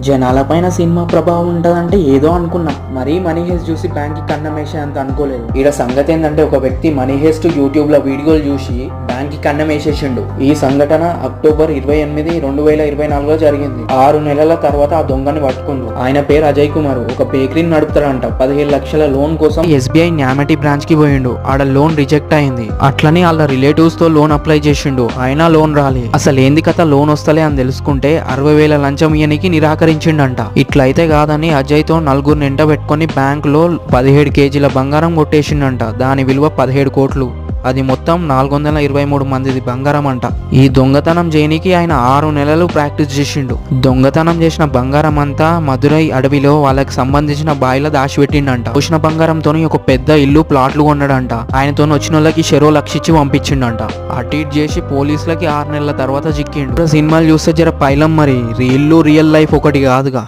జనాలపైన cinema ప్రభావం ఉంటదంటే ఏదో అనుకున్నాం, మరీ మనీ హేస్ట్ చూసి బ్యాంక్ కి కన్నం వేసే అంత అనుకోలేదు. ఈడ సంగతి ఏంటంటే ఒక వ్యక్తి మనీ హేస్ట్ యూట్యూబ్ లో వీడియోలు చూసి బ్యాంక్ కి కన్నం వేసేసిండు. ఈ సంఘటన అక్టోబర్ 28, 2024 జరిగింది. 6 నెలల తర్వాత ఆ దొంగని పట్టుకుండు. ఆయన పేరు అజయ్ కుమార్. ఒక బేకరీని నడుపుతాడంట. 17 లక్షల లోన్ కోసం ఎస్బీఐ న్యామటి బ్రాంచ్ కి పోయిండు. ఆడ లోన్ రిజెక్ట్ అయింది. అట్లనే వాళ్ళ రిలేటివ్స్ తో లోన్ అప్లై చేసిండు. అయినా లోన్ రాలే. అసలు ఏంది కథ లోన్ వస్తలే అని తెలుసుకుంటే 60,000 లంచం ఇయ్యనికి నిరాకరించిండంట. ఇట్లయితే కాదని అజయ్ తో నలుగురిని ఎంట పెట్టుకుని బ్యాంక్ లో 17 కేజీల బంగారం కొట్టేసిండంట. దాని విలువ 17 కోట్లు. అది మొత్తం 423 మందిది బంగారం అంట. ఈ దొంగతనం చేయనికి ఆయన 6 నెలలు ప్రాక్టీస్ చేసిండు. దొంగతనం చేసిన బంగారం అంతా మదురై అడవిలో వాళ్ళకి సంబంధించిన బాయిలో దాచిపెట్టిండంట. వచ్చిన బంగారంతో ఒక పెద్ద ఇల్లు ప్లాట్లు కొన్నాడంట. ఆయనతో వచ్చిన వాళ్ళకి చెరో లక్షించి పంపించిండంట. అటు ఇటు చేసి పోలీసులకి 6 నెలల తర్వాత చిక్కిండు. సినిమాలు చూస్తే జర పైలం మరి రియల్ లైఫ్ ఒకటి కాదుగా.